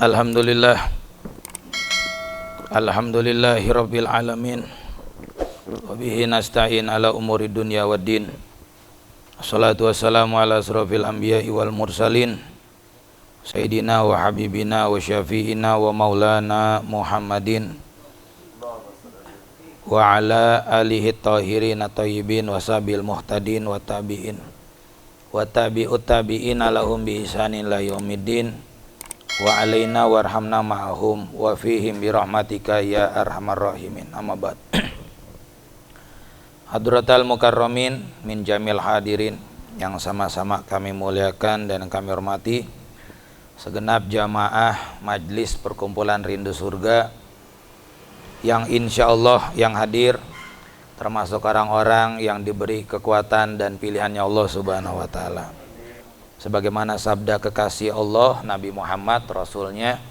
Alhamdulillah. Alhamdulillahi rabbil alamin. Wa bihi nasta'in ala umuri dunya waddin. Assalatu wassalamu ala asrafil anbiya'i wal mursalin Sayyidina wa habibina wa syafi'ina wa maulana Muhammadin wa ala alihi tahirin tayyibin wa sabil muhtadin wa tabi'in wa tabi'ut tabi'ina lahum bi ihsanin la yaumiddin wa alaina warhamna ma'ahum wa fihim bi rahmatika ya arhamar rahimin. Amma ba'd. Hadratal mukarramin min jamil hadirin, yang sama-sama kami muliakan dan kami hormati, segenap jamaah majlis perkumpulan rindu surga yang insyaallah yang hadir termasuk orang-orang yang diberi kekuatan dan pilihannya Allah Subhanahu wa taala. Sebagaimana sabda kekasih Allah Nabi Muhammad Rasulnya,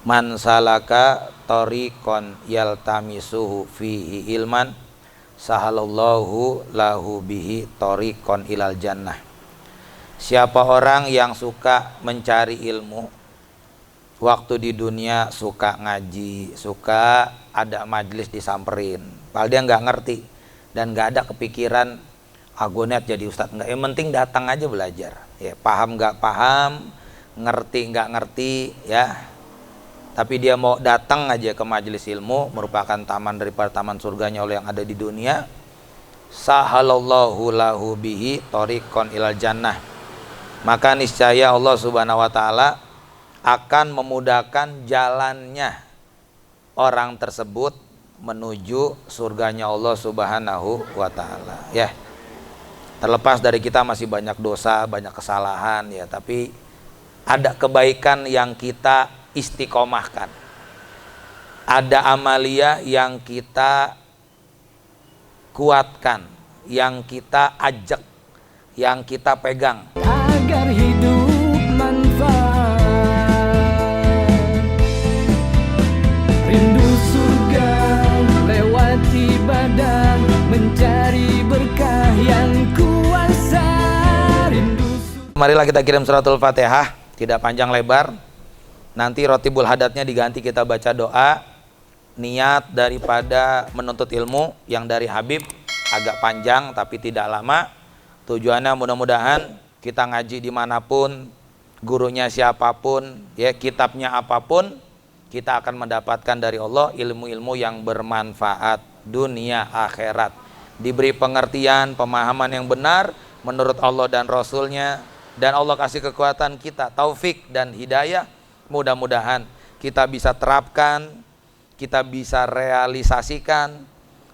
man salaka tariqan yaltamisuhu fihi ilman sahalallahu lahu bihi tariqan ilal jannah. Siapa orang yang suka mencari ilmu, waktu di dunia suka ngaji, suka ada majlis disamperin, padahal dia nggak ngerti dan nggak ada kepikiran aku niat jadi ustadz, enggak, yang penting datang aja belajar, ya, paham nggak paham, ngerti nggak ngerti, ya, tapi dia mau datang aja ke majelis ilmu, merupakan taman daripada taman surganya Allah yang ada di dunia. Sahalallahu lahu bihi tariqan ilal jannah, maka niscaya Allah Subhanahu wa taala akan memudahkan jalannya orang tersebut menuju surganya Allah Subhanahu wa taala, ya. Terlepas dari kita masih banyak dosa, banyak kesalahan, ya, tapi ada kebaikan yang kita istiqomahkan, ada amalia yang kita kuatkan, yang kita ajak, yang kita pegang agar hidup manfaat. Rindu surga lewat ibadah, mencari berkah yang kuasa. Marilah kita kirim suratul Fatihah, tidak panjang lebar. Nanti rotibul hadatnya diganti, kita baca doa niat daripada menuntut ilmu yang dari Habib, agak panjang tapi tidak lama. Tujuannya mudah-mudahan kita ngaji dimanapun, gurunya siapapun, ya, kitabnya apapun, kita akan mendapatkan dari Allah ilmu-ilmu yang bermanfaat dunia akhirat, diberi pengertian, pemahaman yang benar menurut Allah dan Rasulnya, dan Allah kasih kekuatan kita, taufik dan hidayah. Mudah-mudahan kita bisa terapkan, kita bisa realisasikan,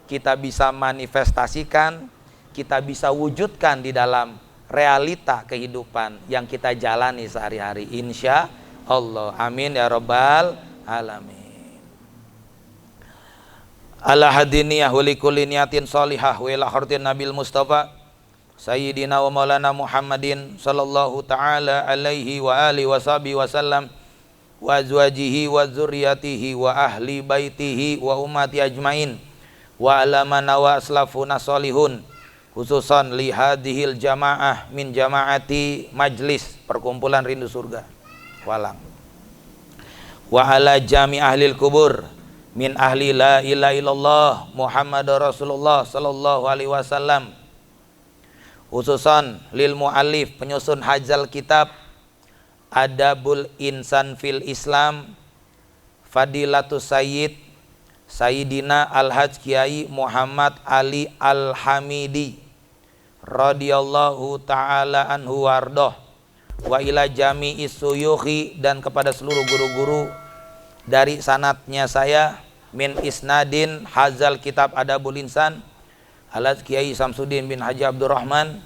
kita bisa manifestasikan, kita bisa wujudkan di dalam realita kehidupan yang kita jalani sehari-hari, insya Allah. Amin ya rabbal alamin. Ala hadiniyah walikulli niyatin salihah wa ila hurtin nabil mustafa sayyidina wa maulana Muhammadin sallallahu ta'ala alaihi wa alihi wa sahbihi wa sallam wa azwajihi wa dzurriyyatihi wa ahli baitihi wa ummati ajmain wa ala man wa aslafuna salihun, khususan li hadhil jamaah min jamaati majlis perkumpulan rindu surga Walang, wa ala jami ahlil kubur min ahli la ilaha illallah Muhammadur Rasulullah sallallahu alaihi wasallam, khususan lil muallif penyusun hajal kitab Adabul Insan fil Islam Fadilatus Sayyid Sayyidina Al-Hajj Kiai Muhammad Ali Al-Hamidi radhiyallahu ta'ala anhu wardoh, wa ila jami'is suyukhi, dan kepada seluruh guru-guru dari sanatnya saya, min isnadin hazal kitab Adabul Insan Al-Hajj Kiai Samsuddin bin Haji Abdurrahman,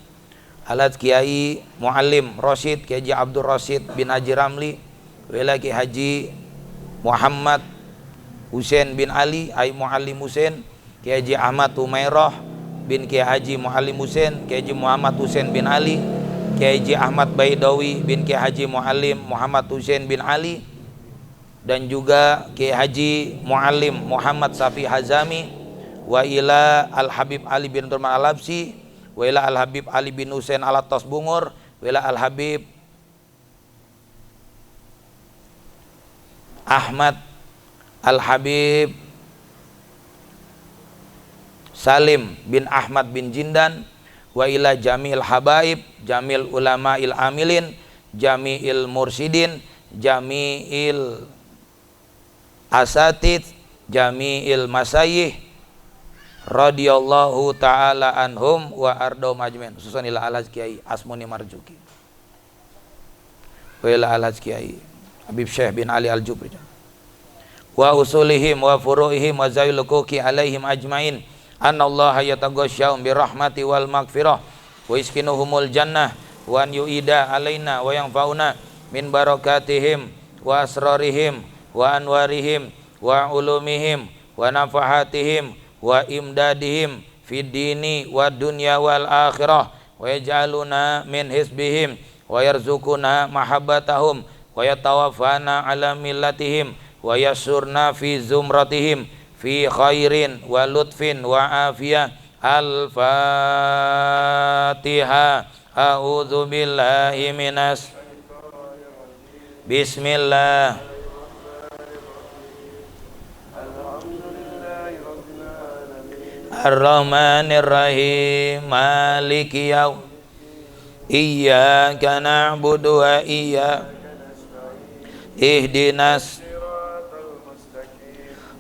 Al-Hajj Kiai Muallim Rosyid Kiai Haji Abdul Rosyid bin Haji Ramli, wila Kiai Haji Muhammad Husain bin Ali Ai Muallim Husain, Kiai Haji Ahmad Umairah bin Kiai Haji Muallim Husain, Kiai Haji Muhammad Husain bin Ali, Kiai Haji Ahmad Baidawi bin Kiai Haji Muallim Muhammad Husain bin Ali, dan juga Kiai Haji Muallim Muhammad Safi Hazami, wa ila Al Habib Ali bin Turman Al Habsi, wa ila Al Habib Ali bin Husain Al Atas Bungur, wa ila Al Habib Ahmad Al-Habib Salim bin Ahmad bin Jindan, wa ila Jamil Habaib, Jamil Ulama'il Amilin, Jami'il Mursidin, Jami'il Asatid, Jami'il Masayih radhiyallahu ta'ala anhum wa ardhum ajmain. Khususan ila Al-Haj Kiai Asmuni Marzuki wa ila Al-Haj Kiai Habib Syekh bin Ali Al-Jubri wa usulihim wa furu'ihim wa zawil lukuki alaihim ajmain. Annallaha yataghashshahum birahmati wal maghfirah wa iskinuhumul jannah wa an yu'ida alaina wa yanfa'una min barakatihim wa asrarihim wa anwarihim wa ulumihim wa nafahatihim wa imdadihim fid dini wa dunya wal akhirah wa yaj'aluna min hisbihim wa yarzuquna mahabbatahum wa yatawaffana ala millatihim wa yasurna fi zumratihim fi khairin wa lutfin wa afiyah. Al-Fatihah. A'udzu billahi minas Bismillah. Ar-Rahmanir Rahim. Maliki yaum. Iyyaka na'budu wa iyyaka ihdinas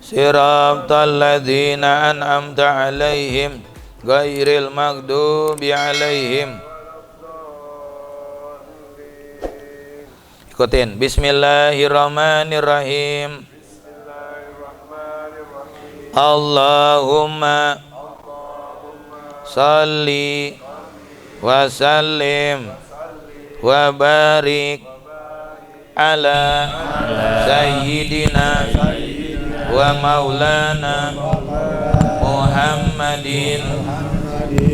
siratal ladzina an'amta 'alaihim ghairil maghdubi 'alaihim. Ikutin. Bismillahirrahmanirrahim. Allahumma salli wa sallim wa barik ala sayyidina wa maulana Muhammadin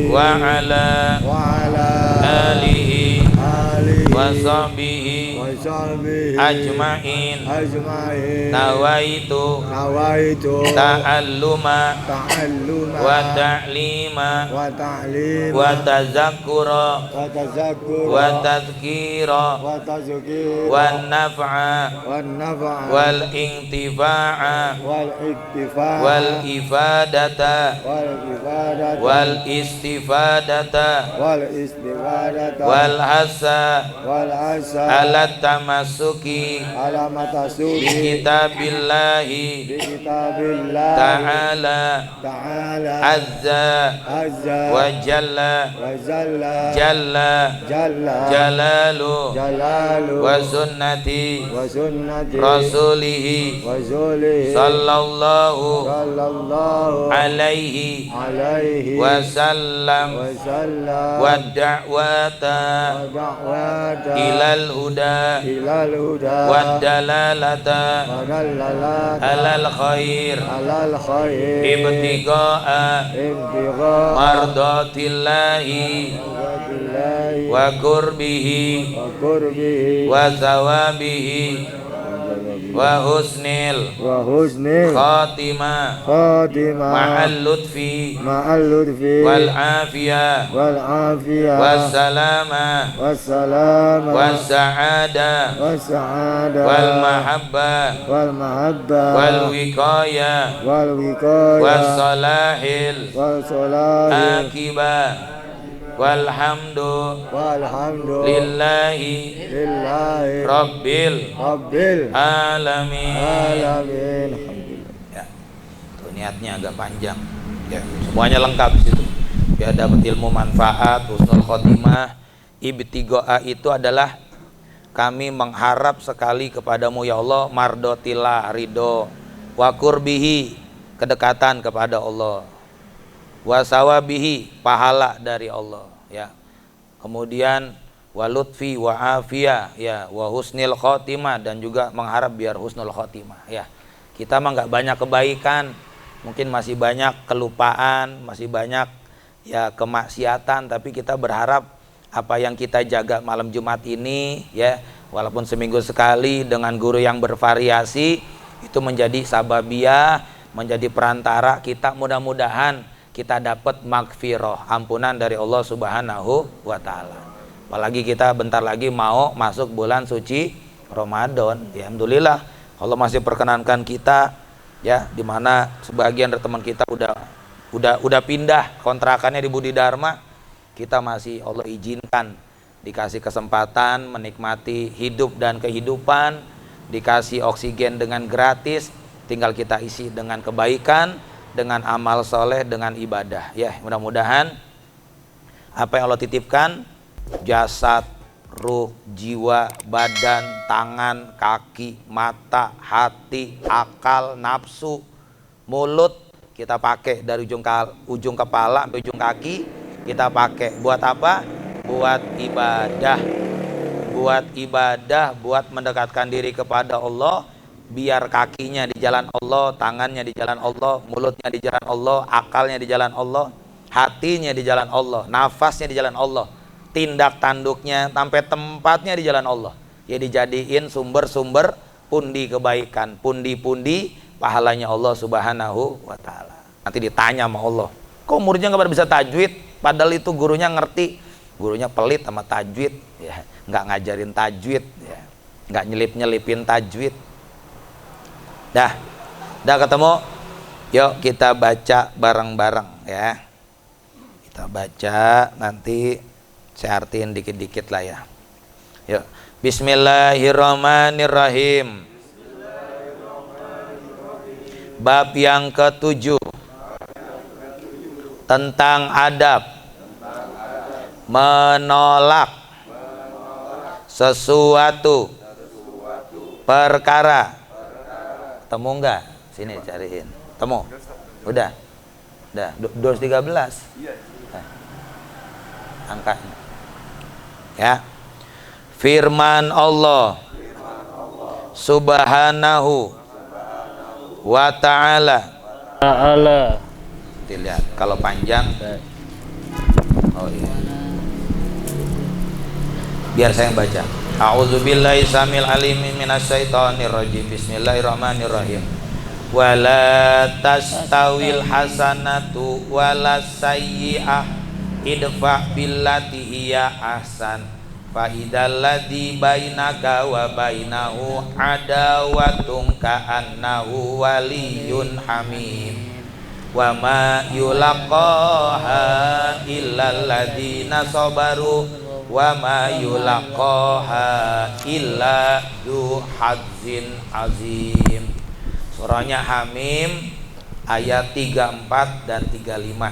wa ala alihi wa sahbihi ajma'in. Nawaitu ta'alluma wa ta'lima wa tazakkura wa tadhkira wa naf'a wal intifa'a wal ifadata wal istifadata wal hasa ala tamassuki bi kitabillahi ta'ala azza wa jalla jalalu wa sunnati rasulihi sallallahu alaihi wasallam wa da'wata ilal huda wa dalalata alal khair ibtiga'a mardatillahi wa qurbihi wa thawabihi wa husnil khatimah ma'al lutfi wal afiyah was salama was sa'ada wal mahabbah wal wiqayah was salahil akibah walhamdu lillahi rabbil alamin. Ya, itu niatnya agak panjang. Ya, semuanya lengkap di situ. Biar dapat ilmu manfaat, husnul khotimah. Ibtigoa itu adalah kami mengharap sekali kepadamu ya Allah, mardotillah, ridho, wa qurbihi, kedekatan kepada Allah, wasawabihi, pahala dari Allah, ya. Kemudian walutfi wa afiyah, ya, wa husnil khotimah, dan juga mengharap biar husnul khotimah, ya. Kita mah nggak banyak kebaikan, mungkin masih banyak kelupaan, masih banyak ya kemaksiatan, tapi kita berharap apa yang kita jaga malam Jumat ini, ya, walaupun seminggu sekali dengan guru yang bervariasi, itu menjadi sababiyah, menjadi perantara kita, mudah-mudahan kita dapat magfirah, ampunan dari Allah Subhanahu wa Ta'ala. Apalagi kita bentar lagi mau masuk bulan suci Ramadan, ya, alhamdulillah Allah masih perkenankan kita ya, dimana sebagian dari teman kita udah pindah kontrakannya di Budi Dharma, kita masih Allah izinkan dikasih kesempatan menikmati hidup dan kehidupan, dikasih oksigen dengan gratis, tinggal kita isi dengan kebaikan, dengan amal soleh, dengan ibadah ya. Mudah-mudahan apa yang Allah titipkan, jasad, ruh, jiwa, badan, tangan, kaki, mata, hati, akal, nafsu, mulut, kita pakai dari ujung kepala sampai ujung kaki, kita pakai buat apa? Buat ibadah. Buat ibadah, buat mendekatkan diri kepada Allah, biar kakinya di jalan Allah, tangannya di jalan Allah, mulutnya di jalan Allah, akalnya di jalan Allah, hatinya di jalan Allah, nafasnya di jalan Allah, tindak tanduknya sampai tempatnya di jalan Allah. Ya dijadiin sumber-sumber pundi kebaikan, pundi-pundi pahalanya Allah Subhanahu wa taala. Nanti ditanya sama Allah, kok muridnya nggak bisa tajwid? Padahal itu gurunya ngerti. Gurunya pelit sama tajwid, ya, nggak ngajarin tajwid, ya, nggak nyelip-nyelipin tajwid. Dah ketemu. Yuk kita baca bareng-bareng ya. Kita baca, nanti saya artiin dikit-dikit lah ya. Yuk. Bismillahirrahmanirrahim. Bab yang ke-7 tentang adab menolak sesuatu perkara. Temu enggak? Sini cariin. Temu. Udah. 213. Angkanya. Ya. Firman Allah Subhanahu wa ta'ala. Dilihat kalau panjang. Oh iya. Biar saya yang baca. A'udzubillahi samil alim minasyaitonir rajim. Bismillahirrahmanirrahim. Wala tastawil hasanatu wala sayyi'ah idfa billati hiya ahsan fa idzal ladzi bainaka wa bainahu adawatun ka'annahu waliyyun hamim wa ma yulaqaha illal ladzina sabaru wa ma yulaqaha illa du hadzin azim. Surahnya Hamim ayat 34 dan 35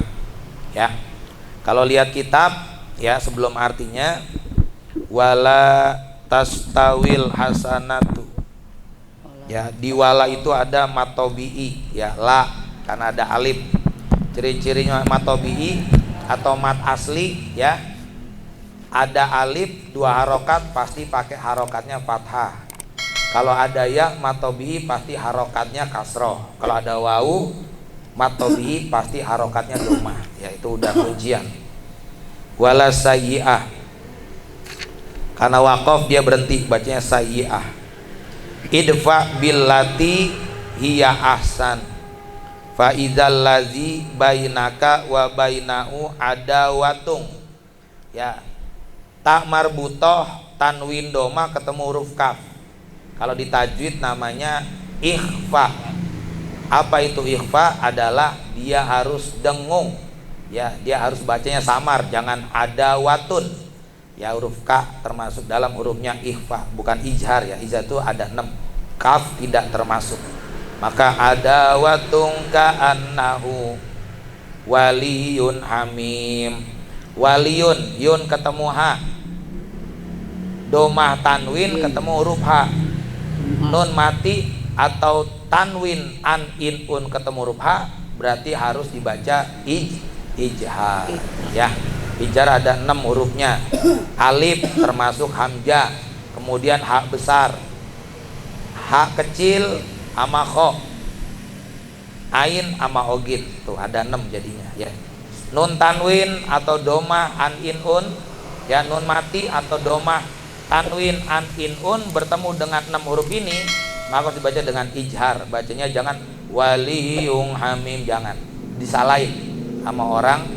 ya. Kalau lihat kitab ya, sebelum artinya wala tastawil hasanatu ya, di wala itu ada matobi'i ya, la karena ada alif. Ciri-cirinya matobi'i atau mat asli ya, ada alif 2 harokat pasti pakai harokatnya fathah. Kalau ada ya matobi'i pasti harokatnya kasroh. Kalau ada wawu matobi'i pasti harokatnya dhammah. Ya itu udah ujian. Wala sayyi'ah, karena waqaf dia berhenti bacanya sayyi'ah. Idfa billati hiya ahsan fa idzal ladzi bainaka wa bainahu adawatung ya. Tak marbutoh tanwin doma ketemu huruf kaf. Kalau di tajwid namanya ikhfa. Apa itu ikhfa? Adalah dia harus dengung ya, dia harus bacanya samar, jangan adawatun ya. Huruf ka termasuk dalam hurufnya ikhfa, bukan ijhar ya. Ijhar itu ada 6, kaf tidak termasuk. Maka adawatun ka'annahu waliyun hamim. Waliyun, yun ketemu ha, domah tanwin ketemu huruf ha. Nun mati atau tanwin an in un ketemu huruf ha, berarti harus dibaca ijhar ya. Ijhar ada 6 hurufnya. Alif termasuk hamzah, kemudian ha besar, ha kecil ama kho, ain ama ogit, tuh ada 6 jadinya ya. Nun tanwin atau domah an in un ya, nun mati atau domah tanwin an in un bertemu dengan 6 huruf ini, maka dibaca dengan ijhar. Bacanya jangan waliyung hamim, jangan disalahin sama orang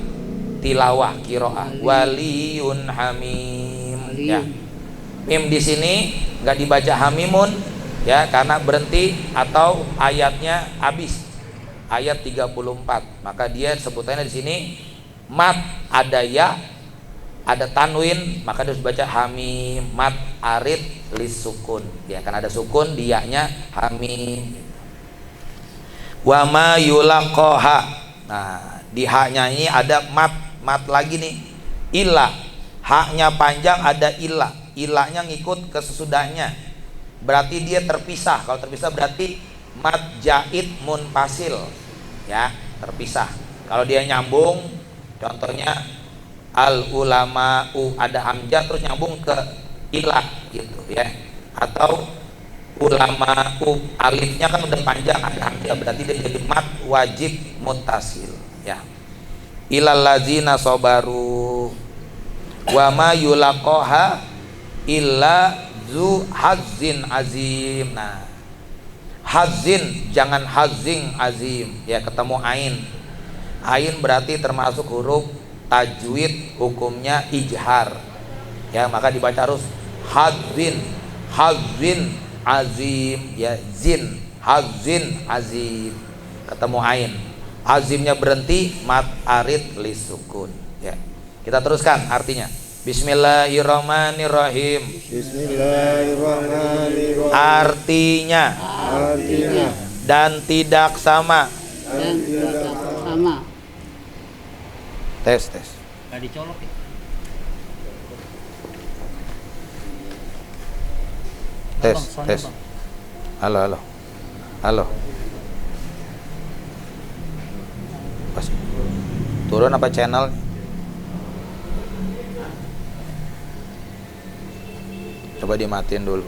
tilawah kiroah. Waliyun hamim ya. Mim di sini nggak dibaca hamimun Ya, karena berhenti atau ayatnya habis. Ayat 34. Maka dia sebutannya di sini mat ada ya, ada tanwin, maka dia harus baca hamim, mat arid lis sukun. Ya, kan ada sukun dianya hamim. Wa ma yulaqaha. Nah, di haknya ini ada mat lagi nih. Illa. Haknya panjang ada illa. Illanya ngikut ke sesudahnya. Berarti dia terpisah. Kalau terpisah berarti mat jaid munfasil. Ya, terpisah. Kalau dia nyambung, contohnya al ulama ada hamzah terus nyambung ke ilah gitu ya. Atau ulama alifnya kan udah panjang ada hamzah, berarti dia jadi mat wajib muttasil ya. Ilal ladzina sabaru wa ma yulaqaha illa zu hazzin azim. Nah, hazzin jangan hazzing azim ya, ketemu ain. Ain berarti termasuk huruf tajwid, hukumnya ijhar ya, maka dibaca harus hazzin azim ya, zin hazzin azim, ketemu ain. Azimnya berhenti mat arid lisukun ya. Kita teruskan artinya. Bismillahirrahmanirrahim. Bismillahirrahmanirrahim. Artinya dan tidak sama. Tes. Nggak dicolok ya? Tes. Halo. Pas. Turun apa channel? Coba dimatiin dulu.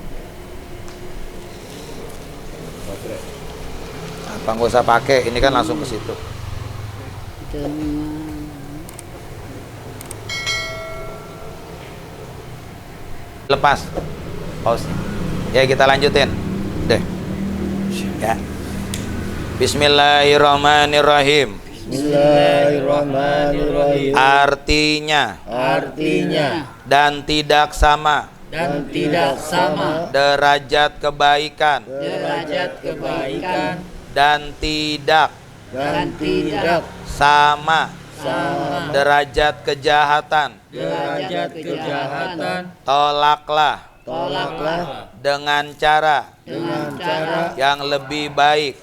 Apa nggak usah pakai? Ini kan langsung ke situ. Lepas. Pause. Ya, kita lanjutin. Deh. Ya. Bismillahirrahmanirrahim. Bismillahirrahmanirrahim. Artinya dan tidak sama derajat kebaikan dan tidak sama derajat kejahatan. Tolaklah dengan cara yang lebih baik.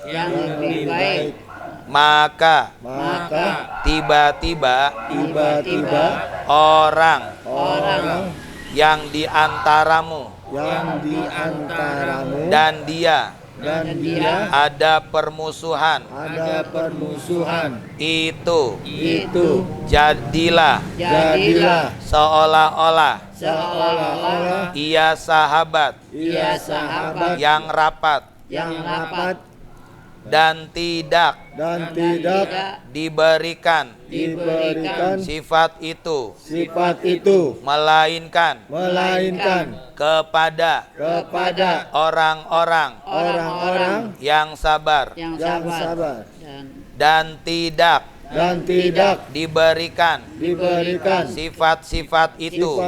Maka tiba-tiba orang yang di antaramu dan dia ada permusuhan itu jadilah seolah-olah ia sahabat yang rapat dan tidak diberikan sifat itu melainkan kepada orang-orang yang sabar dan tidak diberikan sifat-sifat itu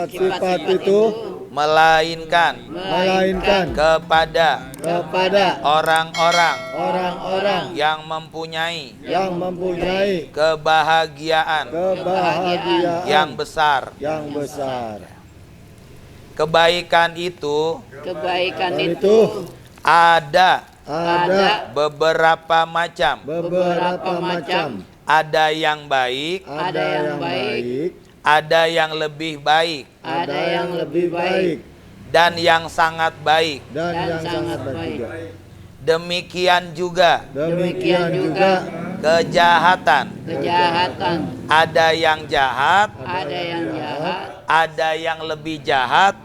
melainkan kepada orang-orang yang mempunyai kebahagiaan yang besar. Kebaikan itu ada beberapa macam. Ada yang baik, ada yang lebih baik, dan yang sangat baik. Demikian juga kejahatan. Ada yang jahat, ada yang lebih jahat,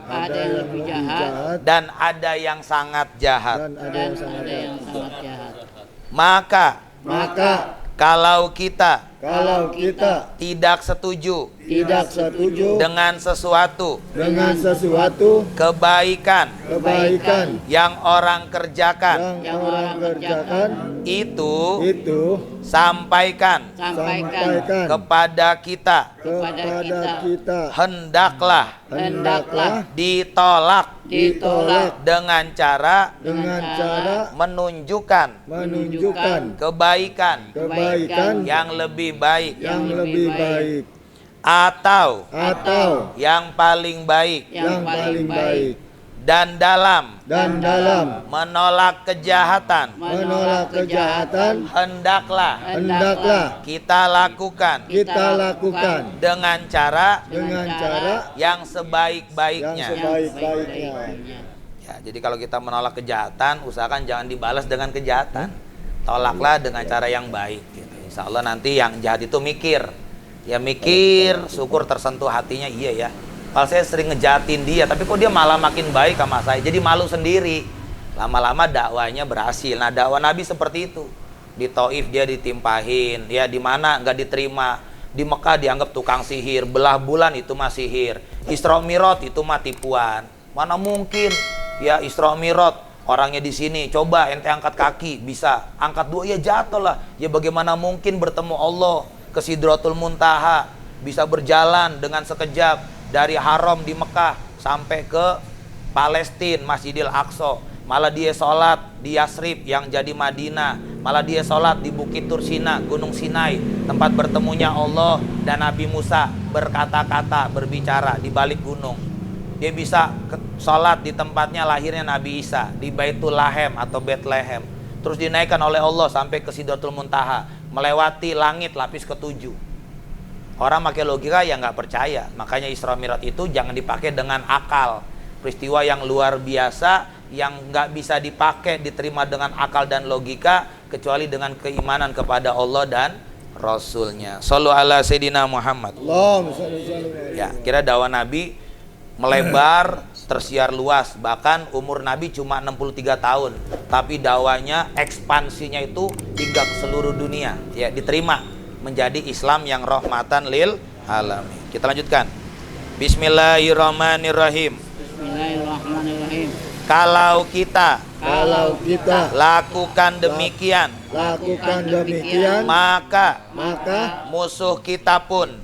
dan ada yang sangat jahat. Maka kalau kita kalau kita tidak setuju tidak setuju dengan sesuatu dengan sesuatu kebaikan kebaikan yang orang kerjakan, yang orang kerjakan, itu itu sampaikan sampaikan kepada kita, kepada kita, hendaklah hendaklah ditolak dengan cara menunjukkan kebaikan yang lebih baik atau yang paling baik dan dalam menolak kejahatan hendaklah kita lakukan dengan cara yang sebaik-baiknya. Ya, jadi kalau kita menolak kejahatan, usahakan jangan dibalas dengan kejahatan. Tolaklah dengan cara yang baik gitu. Insya Allah nanti yang jahat itu mikir, syukur tersentuh hatinya, iya ya, kalau saya sering ngejahatin dia, tapi kok dia malah makin baik sama saya, jadi malu sendiri. Lama-lama dakwanya berhasil. Nah, dakwah Nabi seperti itu. Di Taif dia ditimpahin, ya di mana nggak diterima. Di Mekah dianggap tukang sihir, belah bulan itu mah sihir, Isra Mi'raj itu mah tipuan. Mana mungkin ya Isra Mi'raj, orangnya di sini, coba ente angkat kaki, bisa angkat dua, ya jatuh lah. Ya bagaimana mungkin bertemu Allah ke Sidratul Muntaha, bisa berjalan dengan sekejap dari Haram di Mekah sampai ke Palestina, Masjidil Aqsa. Malah dia sholat di Yasrib yang jadi Madinah. Malah dia sholat di Bukit Tursina, Gunung Sinai, tempat bertemunya Allah dan Nabi Musa berkata-kata, berbicara di balik gunung. Dia bisa sholat di tempatnya lahirnya Nabi Isa, di Baitul Lahem atau Bethlehem. Terus dinaikkan oleh Allah sampai ke Sidratul Muntaha, melewati langit lapis ke-7. Orang pakai logika ya nggak percaya. Makanya Isra Mi'raj itu jangan dipakai dengan akal. Peristiwa yang luar biasa yang nggak bisa dipakai, diterima dengan akal dan logika, kecuali dengan keimanan kepada Allah dan Rasulnya. Shallu ala Sayyidina Muhammad. Ya, kira dakwah Nabi melebar, tersiar luas. Bahkan umur Nabi cuma 63 tahun, tapi dakwanya ekspansinya itu hingga ke seluruh dunia. Ya, diterima menjadi Islam yang rahmatan lil alamin. Kita lanjutkan. Bismillahirrahmanirrahim. Kalau kita lakukan demikian, maka musuh kita pun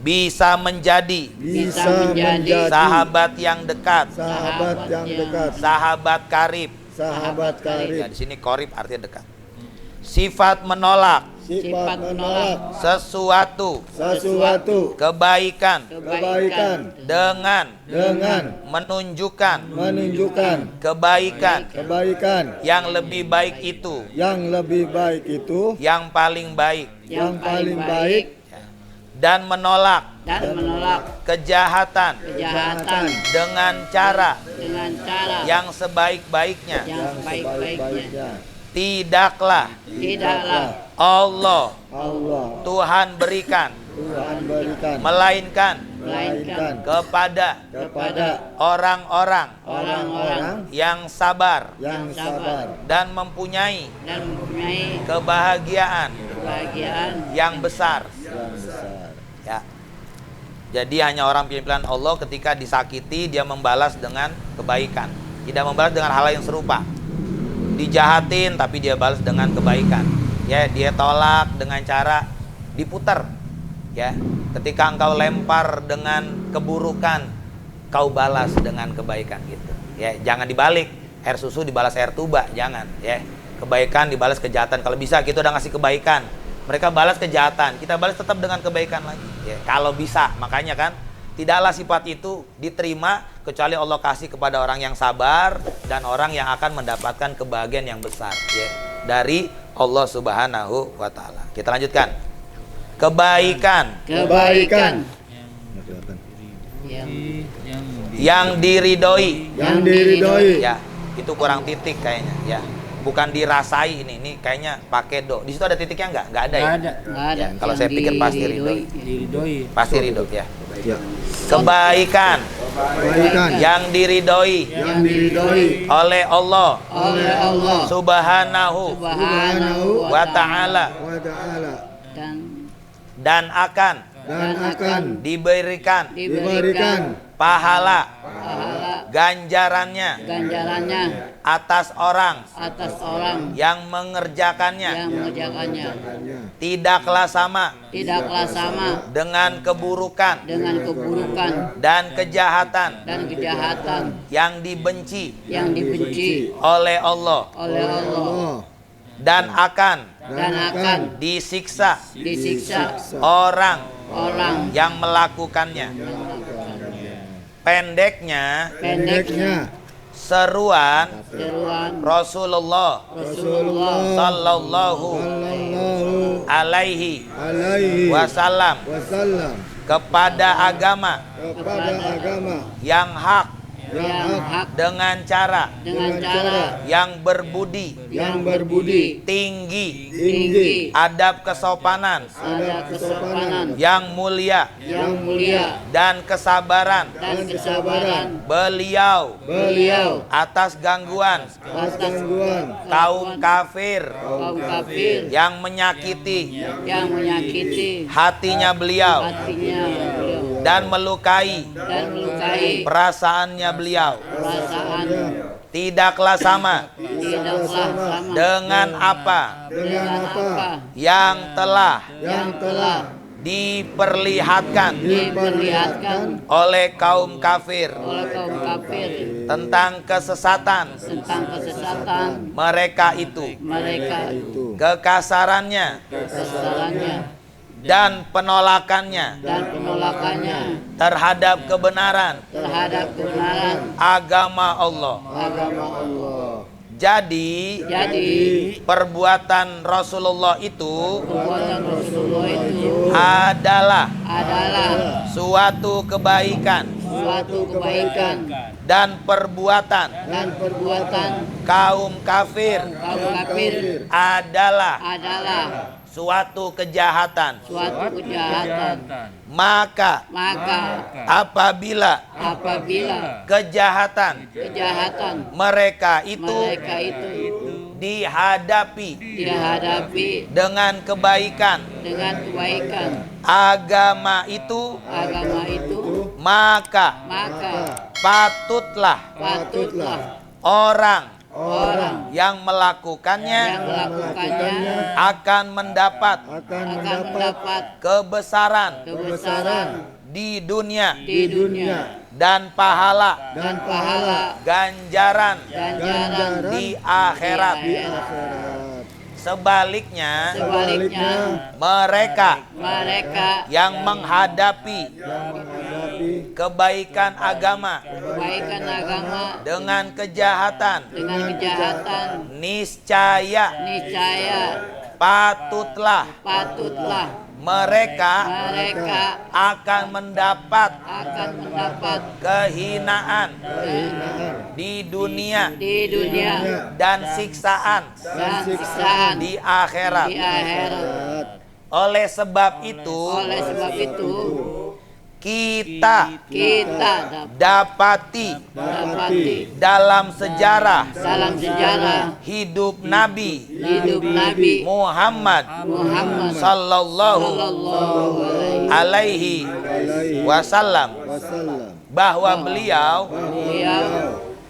bisa menjadi sahabat yang dekat, sahabat karib. Ya, di sini karib artinya dekat. Sifat menolak sesuatu kebaikan dengan menunjukkan kebaikan yang lebih baik itu yang paling baik dan menolak kejahatan dengan cara yang sebaik-baiknya. Tidaklah Allah Tuhan berikan melainkan kepada orang-orang yang sabar dan mempunyai kebahagiaan yang besar. Ya. Jadi hanya orang pilihan Allah ketika disakiti dia membalas dengan kebaikan, tidak membalas dengan hal yang serupa. Dijahatin tapi dia balas dengan kebaikan. Ya, dia tolak dengan cara diputar. Ya, ketika engkau lempar dengan keburukan, kau balas dengan kebaikan gitu. Ya, jangan dibalik. Air susu dibalas air tuba, jangan. Ya, kebaikan dibalas kejahatan. Kalau bisa kita udah ngasih kebaikan, mereka balas kejahatan, kita balas tetap dengan kebaikan lagi. Ya, kalau bisa, makanya kan tidaklah sifat itu diterima kecuali Allah kasih kepada orang yang sabar dan orang yang akan mendapatkan kebahagiaan yang besar, ya, dari Allah Subhanahu wa taala. Kita lanjutkan. Kebaikan yang diridhoi. Ya, itu kurang titik kayaknya, ya. Bukan dirasai ini kayaknya pakai do. Di situ ada titiknya enggak? Enggak ada ya? Enggak ada. Ya, kalau saya pikir pasti ridhoi. Diridhoi. Pasti ridho ya. Kebaikan kebaikan yang diridhoi yang diridhoi oleh Allah oleh Allah Subhanahu Subhanahu wa ta'ala wa ta'ala dan akan diberikan diberikan pahala pahala ganjarannya ganjarannya atas orang atas orang yang mengerjakannya yang mengerjakannya. tidaklah sama Tidaklah sama dengan keburukan dengan keburukan dan kejahatan dan kejahatan yang dibenci yang dibenci oleh Allah oleh Allah dan akan disiksa disiksa orang orang yang melakukannya. Pendeknya seruan Rasulullah sallallahu alaihi wasallam kepada agama yang hak dengan cara yang berbudi tinggi adab kesopanan yang mulia dan kesabaran beliau atas gangguan kaum kafir yang menyakiti hatinya beliau dan melukai perasaannya beliau. Tidaklah sama dengan apa yang telah diperlihatkan oleh kaum kafir tentang kesesatan mereka itu, kekasarannya dan penolakannya terhadap kebenaran agama Allah. Jadi perbuatan Rasulullah itu adalah suatu kebaikan dan perbuatan kaum kafir adalah suatu kejahatan. Maka apabila kejahatan mereka itu dihadapi dengan kebaikan agama itu, maka patutlah orang yang melakukannya akan mendapat kebesaran di dunia dan pahala ganjaran di akhirat. Sebaliknya mereka yang menghadapi kebaikan agama dengan kejahatan niscaya patutlah mereka akan mendapat kehinaan di dunia dan siksaan di akhirat. Oleh sebab itu kita dapati dalam sejarah hidup Nabi Muhammad sallallahu alaihi wasallam bahwa beliau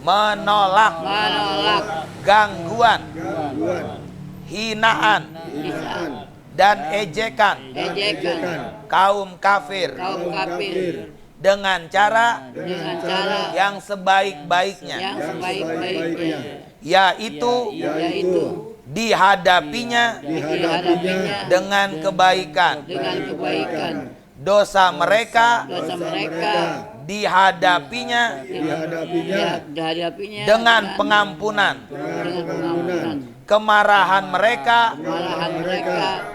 menolak gangguan, hinaan dan ejekan kaum kafir dengan cara yang sebaik-baiknya, yaitu dihadapinya dengan kebaikan. Dosa mereka dihadapinya dengan pengampunan. Kemarahan mereka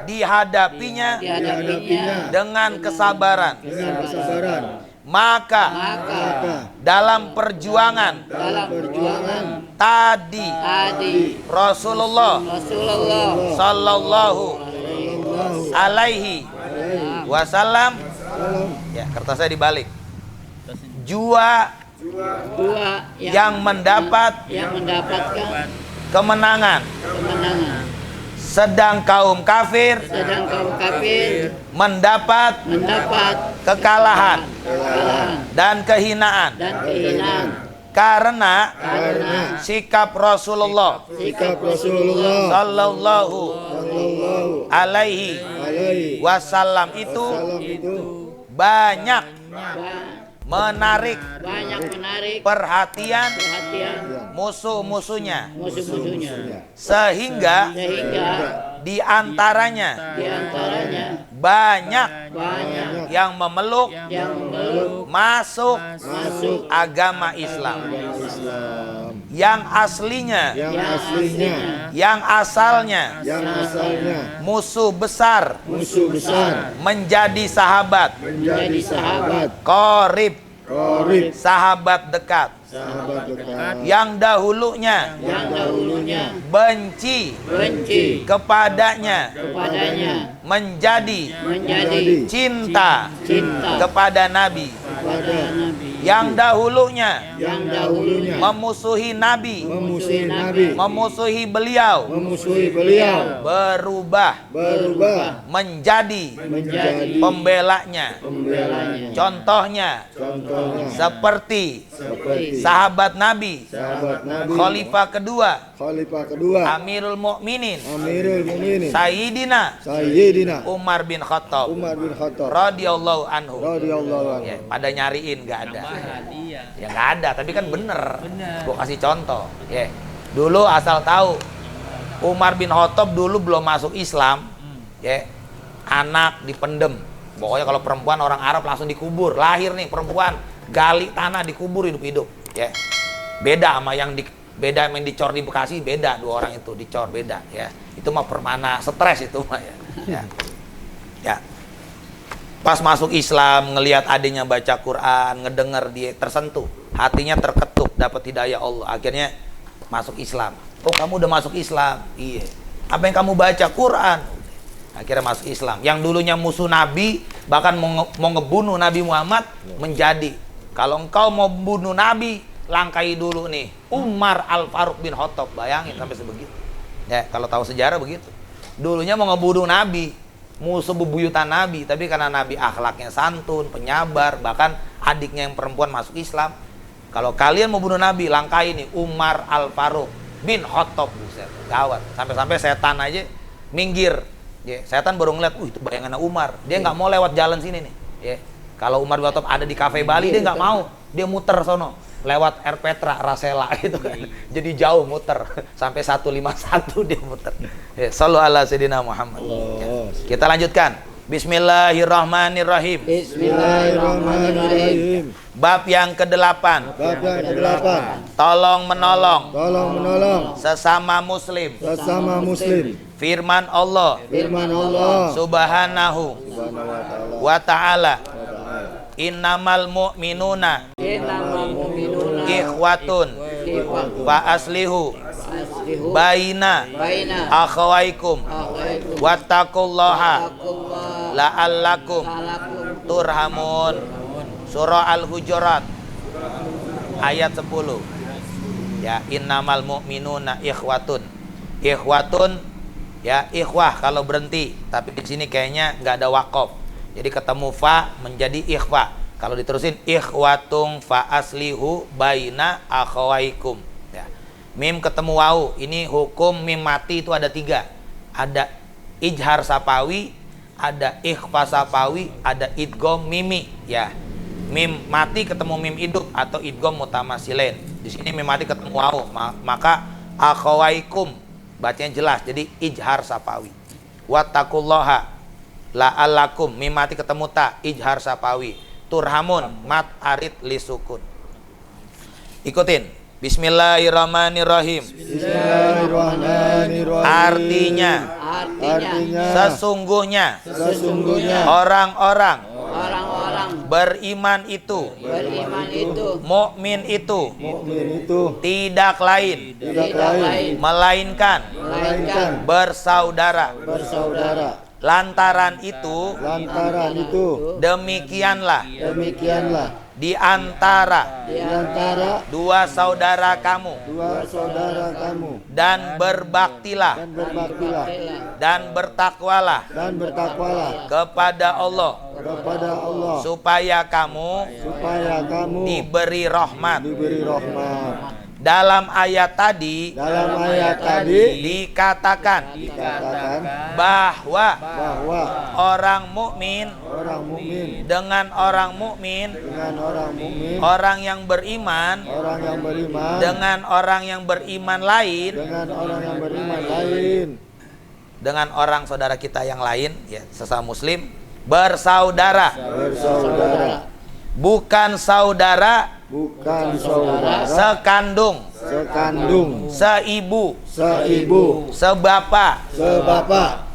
dihadapinya dengan kesabaran. Maka dalam perjuangan tadi Rasulullah sallallahu alaihi wasallam, ya kertasnya dibalik, jua Dua yang mendapatkan kemenangan. Sedang kaum kafir mendapat kekalahan dan kehinaan. Karena sikap Rasulullah sallallahu alaihi wasallam itu banyak menarik perhatian musuh-musuhnya, sehingga di antaranya banyak yang memeluk masuk agama Islam. Yang aslinya, yang asalnya musuh besar menjadi sahabat, qorib, sahabat dekat. Yang dahulunya benci kepadanya menjadi cinta kepada Nabi. Yang dahulunya memusuhi Nabi, memusuhi beliau, berubah menjadi pembelanya. Contohnya seperti sahabat Nabi, Khalifah kedua, Amirul Mukminin, Sayyidina Umar bin Khattab radhiyallahu anhu. Ya, pada nyariin nggak ada. Ya nggak ada, tapi kan bener. Gua kasih contoh. Ya, dulu asal tahu, Umar bin Khattab dulu belum masuk Islam. Ya, anak dipendem. Pokoknya kalau perempuan orang Arab langsung dikubur. Lahir nih perempuan, gali tanah dikubur hidup-hidup. Ya, beda sama yang beda yang dicor di Bekasi, beda dua orang itu dicor beda. Ya, itu mah permana stres itu mah ya. Ya. Pas masuk Islam, ngelihat adiknya baca Quran, ngedenger dia tersentuh, hatinya terketuk, dapat hidayah Allah, akhirnya masuk Islam. Oh, kamu udah masuk Islam? Iya. Apa yang kamu baca? Quran. Akhirnya masuk Islam. Yang dulunya musuh Nabi, bahkan mau ngebunuh Nabi Muhammad, menjadi. Kalau engkau mau bunuh Nabi, langkai dulu nih Umar Al-Faruq bin Khattab. Bayangin sampai sebegitu. Ya, kalau tahu sejarah begitu. Dulunya mau ngebunuh Nabi, musuh bebuyutan Nabi, tapi karena Nabi akhlaknya santun, penyabar, bahkan adiknya yang perempuan masuk Islam. Kalau kalian mau bunuh Nabi, langkai nih Umar Al-Faruq bin Khattab. Buset, gawat. Sampai-sampai setan aja minggir. Ya, setan baru ngeliat, itu bayangan Umar. Dia nggak mau lewat jalan sini nih. Ya. Kalau Umar bin Khattab ada di kafe Bali, dia nggak mau. Dia muter sono, lewat Air Petra, Rasela gitu kan. Jadi jauh muter, sampai 151 dia muter. Ya, sallu ala sayyidina Muhammad. Ya. Kita lanjutkan. Bismillahirrahmanirrahim. Bismillahirrahmanirrahim. Bab yang ke-8. Tolong menolong sesama muslim. Firman Allah Subhanahu wa ta'ala, innamal mu'minuna ikhwatun fa aslihu baina akhawaikum wattaqullaha la'allakum turhamun. Surah Al-Hujurat ayat 10. Ya, innamal mu'minuna ikhwatun. Ikhwatun ya, ikhwah kalau berhenti, tapi di sini kayaknya nggak ada wakof. Jadi ketemu fa menjadi ikhwah. Kalau diterusin ikhwatung fa aslihu baina akhawaikum. Ya. Mim ketemu wau. Ini hukum mim mati itu ada 3. Ada ijhar sapawi, ada ikhfa sapawi, ada idgham mimi. Ya. Mim mati ketemu mim hidup atau idgham mutamasilain. Di sini mim mati ketemu wau, maka akhawaikum bacanya jelas. Jadi ijhar sapawi. Wattaqullaha la'allakum, mim mati ketemu ta, ijhar sapawi. Turhamun mat arid lisukun. Ikutin. Bismillahirrahmanirrahim. Artinya sesungguhnya orang-orang beriman itu mukmin itu tidak lain melainkan bersaudara. Lantaran itu demikianlah di antara di antara dua saudara kamu, dua saudara kamu, dan berbaktilah dan berbaktilah dan bertakwalah dan bertakwalah kepada Allah kepada Allah supaya kamu supaya kamu diberi rahmat. diberi rahmat. Dalam ayat tadi Dalam ayat tadi dikatakan dikatakan bahwa bahwa orang mukmin orang mukmin dengan orang mukmin, dengan orang mukmin, orang yang beriman orang yang beriman dengan orang yang beriman lain, dengan orang yang beriman lain, dengan orang saudara kita yang lain, ya, sesama muslim, bersaudara, bersaudara, bukan saudara bukan saudara, sekandung, sekandung, seibu, seibu, sebapak, sebapak,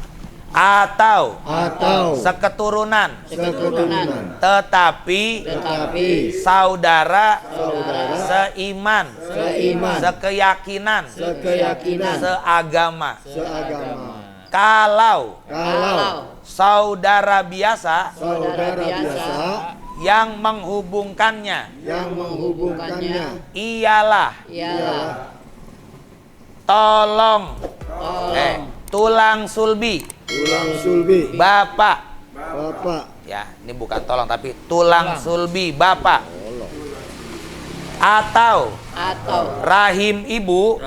atau atau seketurunan, seketurunan, tetapi tetapi saudara, saudara, seiman, seiman, sekeyakinan, sekeyakinan, seagama. seagama. Kalau Kalau saudara biasa saudara biasa yang menghubungkannya yang menghubungkannya ialah ialah tolong tolong tulang sulbi tulang sulbi bapak, bapak, ya ini bukan tolong tapi tulang sulbi bapak, atau rahim ibu,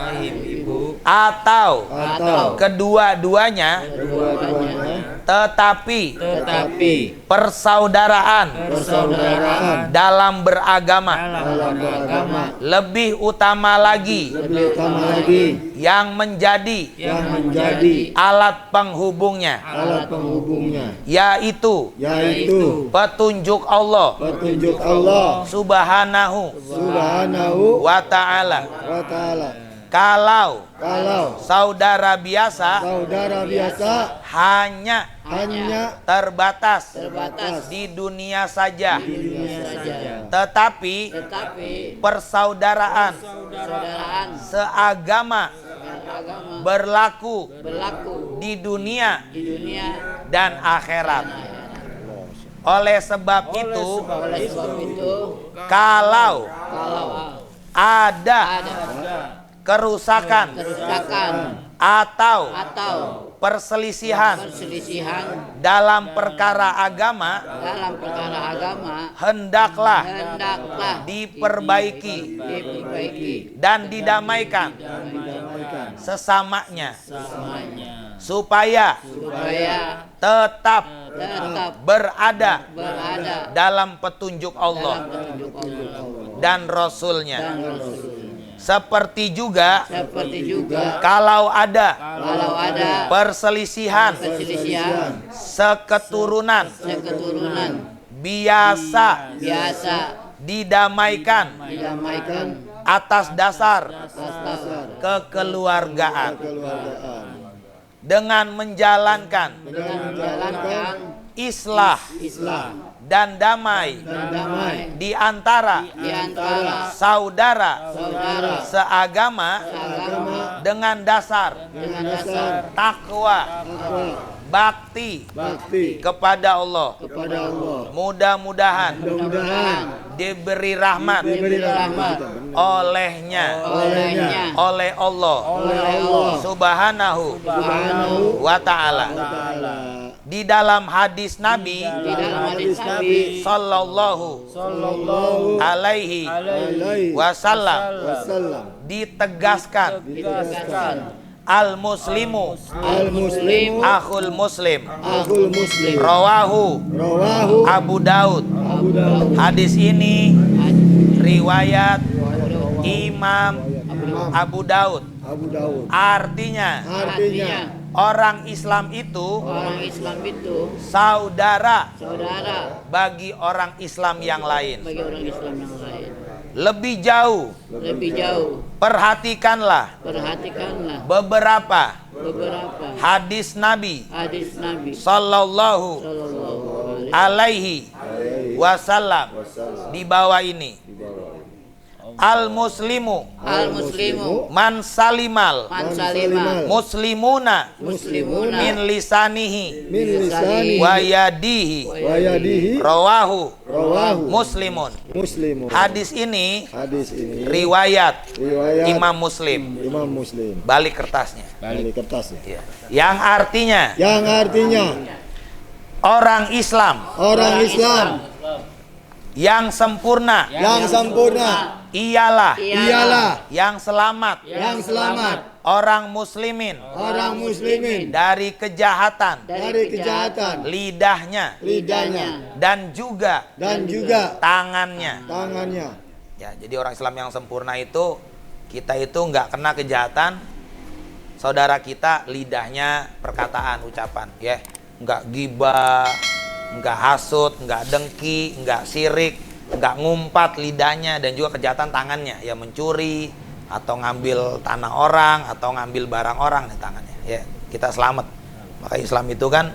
atau atau kedua-duanya, kedua-duanya, tetapi tetapi persaudaraan persaudaraan dalam beragama, dalam beragama, lebih utama lagi lebih utama lagi yang menjadi yang menjadi alat penghubungnya, alat penghubungnya, yaitu yaitu petunjuk Allah petunjuk Allah Subhanahu Subhanahu wa ta'ala. wa ta'ala. Kalau Kalau saudara biasa saudara biasa hanya hanya terbatas terbatas di dunia saja, dunia saja, tetapi tetapi persaudaraan persaudaraan seagama agama berlaku berlaku di dunia di dunia. dan akhirat. Oleh sebab itu, Oleh sebab itu, kalau kalau ada ada kerusakan kerusakan atau atau perselisihan perselisihan dalam perkara agama, dalam perkara agama, hendaklah hendaklah diperbaiki diperbaiki dan didamaikan sesamanya supaya supaya tetap tetap berada dalam dalam petunjuk Allah petunjuk Allah dan Rasulnya. dan Rasul. Seperti juga Seperti juga kalau ada perselisihan perselisihan seketurunan seketurunan biasa biasa didamaikan didamaikan atas dasar atas kekeluargaan kekeluargaan dengan menjalankan dengan menjalankan islah Islam dan damai dan damai di antara di antara saudara saudara seagama agama dengan dasar dengan dasar takwa, bakti bakti kepada Allah. kepada Allah. Mudah-mudahan Mudah-mudahan diberi rahmat diberi rahmat olehnya, olehnya oleh Allah oleh Allah Subhanahu Subhanahu wa ta'ala. wa ta'ala. Di dalam hadis Nabi di dalam hadis Nabi sallallahu Sallallahu alaihi alaihi wasallam wasallam ditegaskan, ditegaskan al-muslimu al-muslim akhul muslim, akhul muslim, rawahu rawahu Abu Daud. Abu Dawud, Hadis ini riwayat Imam Abu Daud. Abu Dawud. Artinya Artinya orang Islam itu orang Islam itu saudara saudara bagi orang Islam yang lain. bagi orang Islam yang lain. Lebih jauh, Lebih jauh perhatikanlah perhatikanlah beberapa beberapa hadis Nabi hadis Nabi sallallahu Sallallahu alaihi wasallam di bawah ini. Al muslimu Al-muslimu. man salimal Man salimal. muslimuna Muslimuna. min lisanihi Min lisani wa yadihi wa yadihi rawahu rawahu muslimun. muslimun. Hadis ini Hadis ini riwayat riwayat Imam Muslim. Imam Muslim. Balik kertasnya. Balik kertasnya. Ya. Yang artinya Yang artinya orang Islam orang Islam yang sempurna yang sempurna ialah ialah yang selamat yang selamat orang muslimin orang muslimin dari kejahatan dari kejahatan lidahnya lidahnya dan juga dan juga tangannya. tangannya. Ya, jadi orang Islam yang sempurna itu kita itu nggak kena kejahatan saudara kita lidahnya, perkataan, ucapan, ya, nggak gibah, nggak hasut, nggak dengki, nggak sirik, nggak ngumpat lidahnya, dan juga kejahatan tangannya, ya mencuri atau ngambil tanah orang atau ngambil barang orang di tangannya, ya kita selamat. Maka Islam itu kan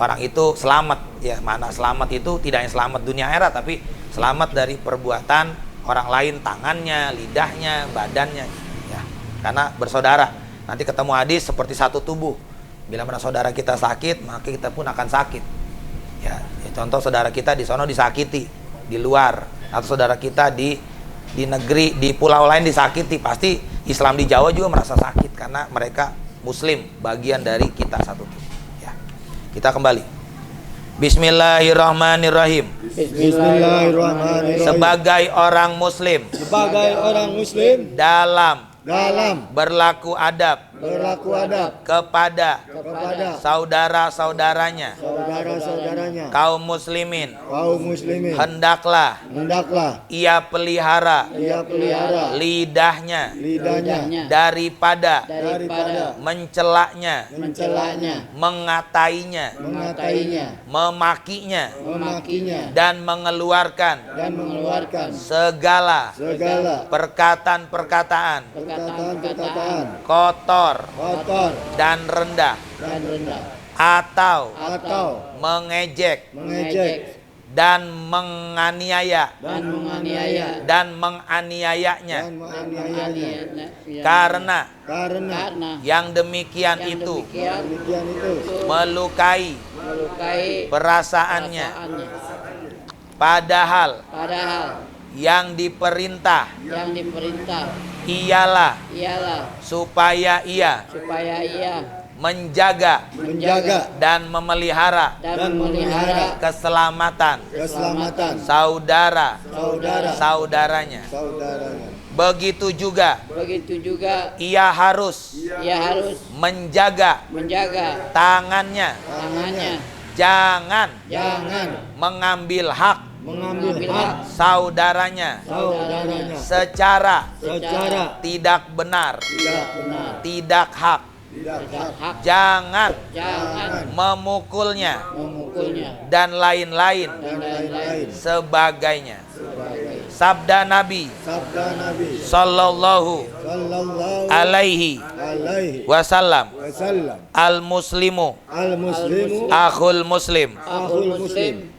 orang itu selamat, ya mana selamat itu tidak hanya selamat dunia akhirat, tapi selamat dari perbuatan orang lain, tangannya, lidahnya, badannya, ya karena bersaudara. Nanti ketemu hadis seperti satu tubuh. Bila mana saudara kita sakit, maka kita pun akan sakit. Ya, contoh saudara kita di sono disakiti di luar, atau saudara kita di negeri, di pulau lain disakiti, pasti Islam di Jawa juga merasa sakit karena mereka Muslim, bagian dari kita satu tubuh. Ya, kita kembali. Bismillahirrahmanirrahim. Bismillahirrahmanirrahim. Sebagai orang Muslim, Sebagai orang Muslim dalam berlaku adab kepada kepada saudara-saudaranya saudara-saudaranya kaum muslimin, hendaklah ia pelihara lidahnya daripada mencelaknya, mengatainya, memakinya, dan mengeluarkan segala perkataan kotor dan rendah atau mengejek dan menganiaya dan menganiayanya, karena yang demikian itu melukai perasaannya, padahal yang diperintah ialah supaya ia menjaga dan memelihara keselamatan saudara-saudaranya. Begitu juga ia harus menjaga tangannya, jangan mengambil hak saudaranya secara tidak benar, tidak hak. Jangan memukulnya dan lain-lain sebagainya. Sabda Nabi sallallahu alaihi wasallam, al muslimu akhul muslim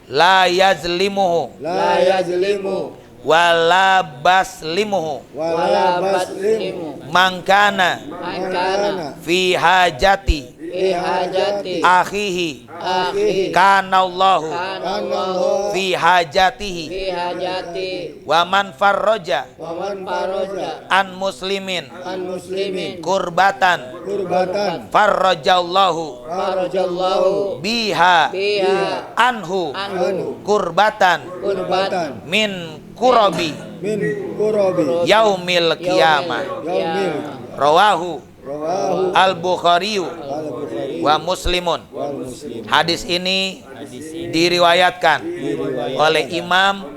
la yazlimuhu wala baslimuhu mangkana fi hajati akhihi kanallahu fi hajatihi wa man farroja an muslimin kurbatan farrojallahu biha anhu kurbatan min kurabi yaumil qiyamah. Rawahu Al-Bukhari wa Muslimun. Hadis ini diriwayatkan oleh Imam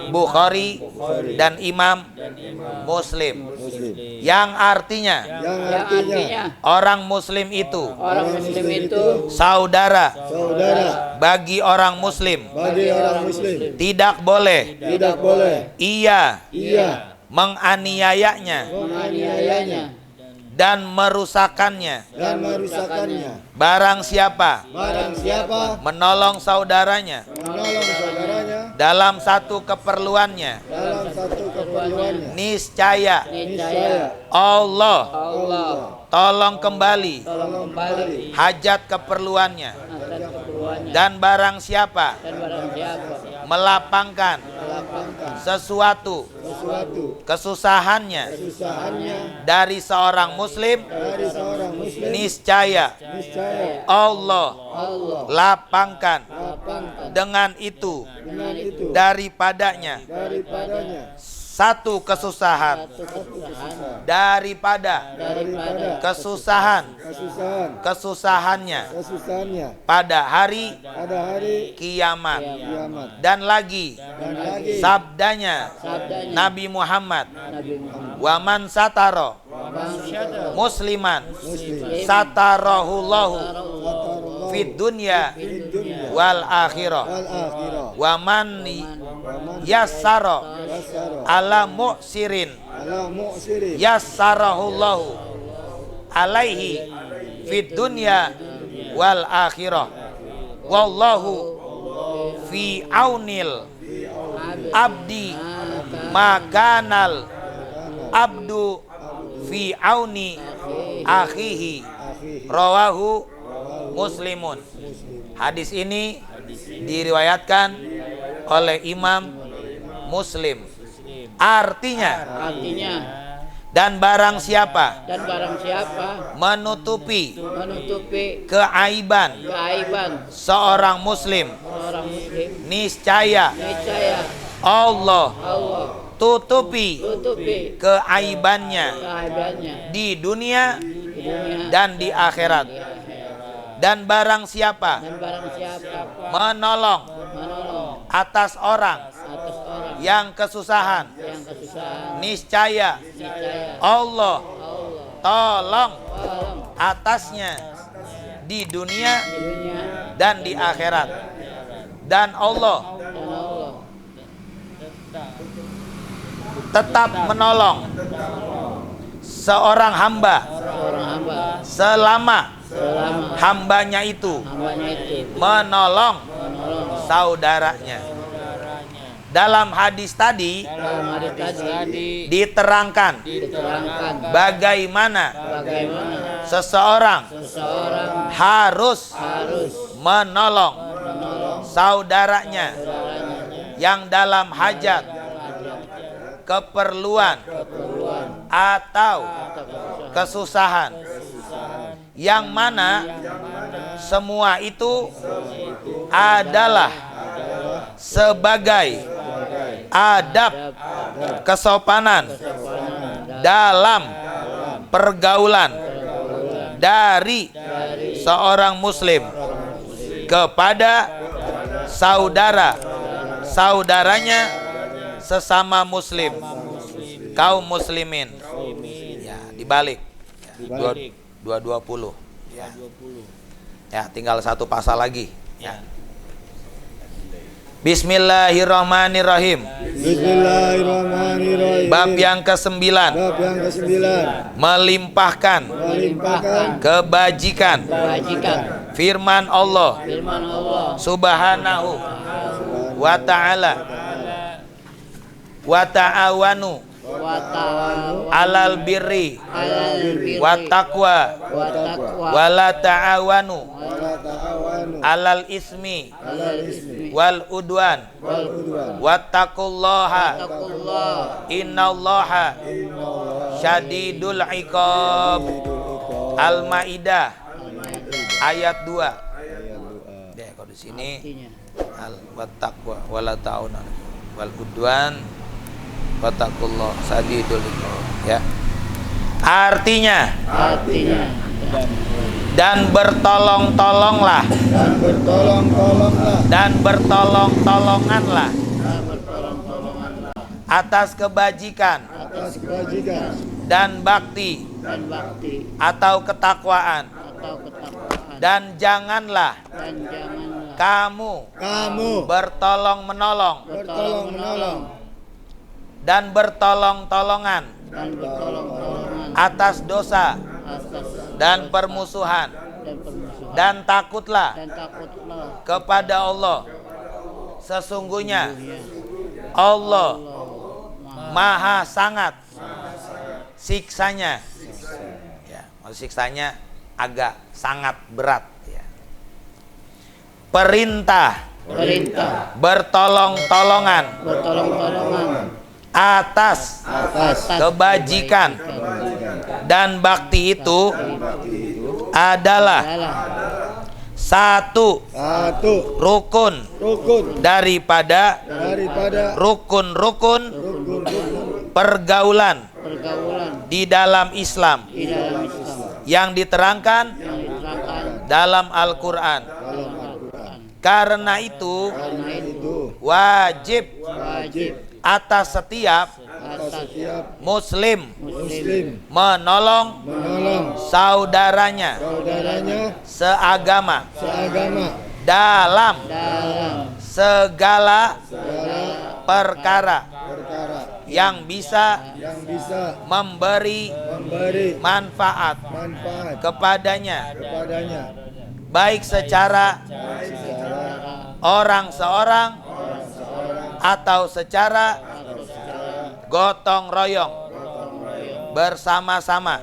Bukhari dan Imam Muslim, yang artinya orang Muslim itu saudara bagi orang Muslim. Tidak boleh ia menganiayanya dan merusakannya. Barang siapa menolong saudaranya dalam satu keperluannya keperluannya. Niscaya Niscaya Allah Allah tolong kembali tolong kembali hajat keperluannya. atas keperluannya. Dan barang siapa Dan barang siapa melapangkan Lapangkan sesuatu sesuatu kesusahannya kesusahannya dari seorang muslim, dari seorang muslim, niscaya niscaya Allah Allah lapangkan lapangkan dengan itu dengan itu daripadanya daripadanya satu kesusahan daripada kesusahan kesusahannya kesusahannya pada hari pada hari kiamat. kiamat. Dan lagi sabdanya Nabi Muhammad, waman sataro musliman satarahullahu fid dunya wal akhirah Wal akhirah waman yassara ala mu'sirin ala mu'sirin yassarahullahu alaihi fid dunya wal akhirah wallahu fi aunil abdi makanal abdu fi auni akhihi rawahu muslimun. Hadis ini diriwayatkan oleh Imam Muslim. Artinya dan barang siapa menutupi keaiban seorang muslim, niscaya Allah tutupi keaibannya di dunia dan di akhirat. Dan barang siapa menolong atas orang yang kesusahan, niscaya Allah tolong atasnya di dunia dan di akhirat. Dan Allah tetap menolong seorang hamba selama hambanya itu menolong saudaranya. Dalam hadis tadi diterangkan bagaimana seseorang harus menolong saudaranya yang dalam hajat, keperluan atau kesusahan, yang mana semua itu adalah sebagai adab kesopanan dalam pergaulan dari seorang muslim kepada saudaranya sesama muslim, kaum muslimin. Ya, dibalik. 220. Ya. Ya, tinggal satu pasal lagi. Ya. Bismillahirrahmanirrahim. Bismillahirrahmanirrahim. Bab yang ke-9. Bab yang ke-9. Melimpahkan kebajikan. Firman Allah Subhanahu wa ta'ala, wa ta'awanu alal birri wa taqwa wa la ta'awanu alal ismi wal udwan wattaqullaha innallaha syadidul iqab. Al-Maidah ayat 2. Deh, kalau di sini wattaqwa wa la ta'awanu wal udwan wattaqullah sadidul iqab, ya. Artinya dan bertolong-tolonglah dan bertolong-tolonganlah atas kebajikan dan bakti atau ketakwaan, dan janganlah kamu bertolong-menolong dan bertolong-tolongan atas dosa dan permusuhan, dan takutlah kepada Allah. Sesungguhnya Allah maha sangat siksanya. Ya, maksud siksanya agak sangat berat. Ya. Perintah bertolong-tolongan atas kebajikan dan bakti itu adalah satu rukun daripada rukun-rukun pergaulan di dalam Islam yang diterangkan dalam Al-Quran. Karena itu wajib atas setiap muslim menolong saudaranya seagama dalam segala perkara yang bisa memberi manfaat kepadanya, baik secara orang seorang atau secara gotong royong bersama-sama,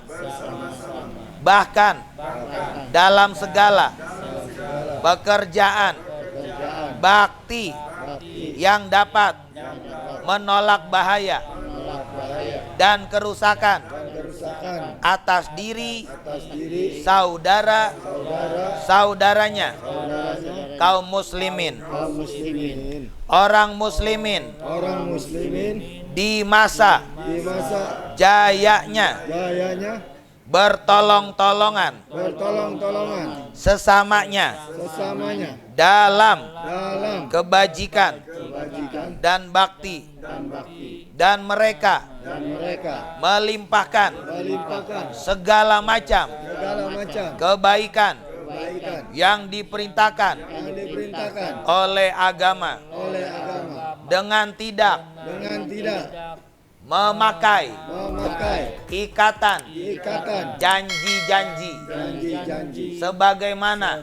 bahkan dalam segala pekerjaan bakti yang dapat menolak bahaya dan kerusakan atas diri saudara-saudaranya kaum muslimin. Orang muslimin di masa jayanya bertolong-tolongan sesamanya dalam kebajikan dan bakti, dan mereka melimpahkan segala macam kebaikan yang diperintahkan oleh agama dengan tidak memakai ikatan janji-janji sebagaimana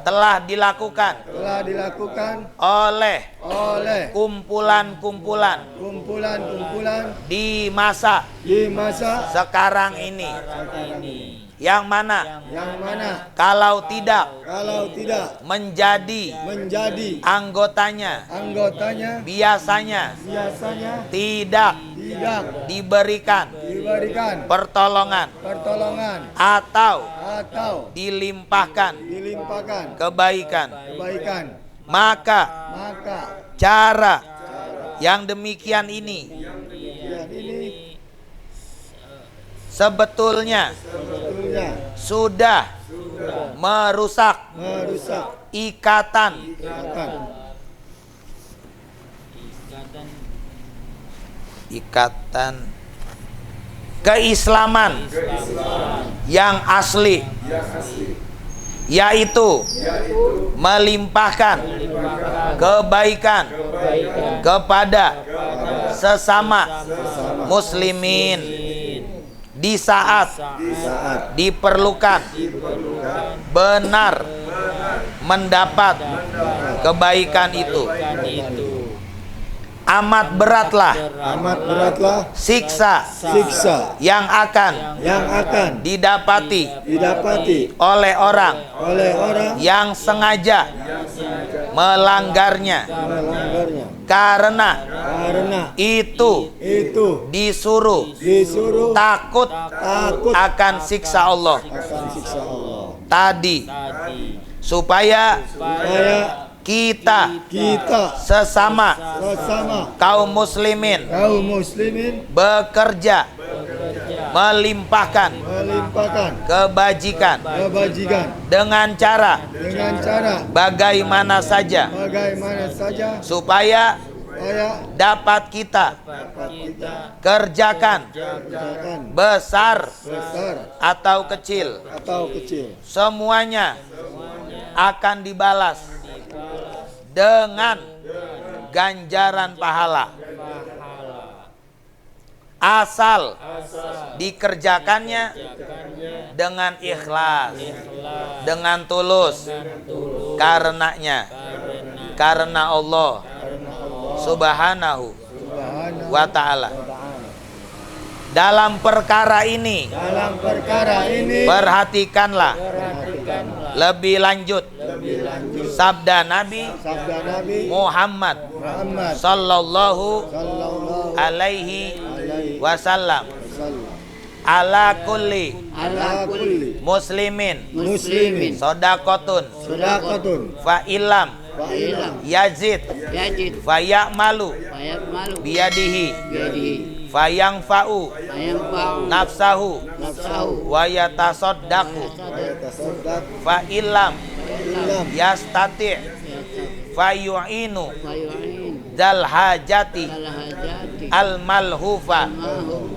telah dilakukan oleh kumpulan-kumpulan di masa sekarang ini, yang mana kalau tidak menjadi anggotanya biasanya tidak diberikan pertolongan atau dilimpahkan kebaikan. Maka cara yang demikian ini sebetulnya sudah merusak ikatan keislaman yang asli, yaitu melimpahkan kebaikan kepada sesama muslimin di saat diperlukan, benar mendapat kebaikan itu. Amat beratlah siksa yang akan didapati oleh orang yang sengaja melanggarnya, karena itu disuruh takut akan siksa Allah tadi, supaya kita sesama kaum muslimin bekerja melimpahkan kebajikan dengan cara bagaimana saja supaya dapat kita kerjakan besar atau kecil, semuanya akan dibalas dengan ganjaran pahala, asal dikerjakannya dengan ikhlas, dengan tulus, karena Allah Subhanahu wa ta'ala. Dalam perkara ini Dalam perkara ini perhatikanlah Perhatikanlah lebih lanjut sabda Nabi sabda Nabi Muhammad Muhammad sallallahu sallallahu alaihi alaihi wasallam wasallam. ala kulli ala kulli muslimin Muslimin sodakotun sedekatun fa ilam wa ilam yazid yajid fa ya'malu fayak malu biyadihi jadi fa yangfa'u ayam pau nafsahu nafsahu wa yatasaddaqu tasaddaq fa ilam ilam yastati' fa yu'inu fayu'in zal hajati ala hajati al malhufa mahu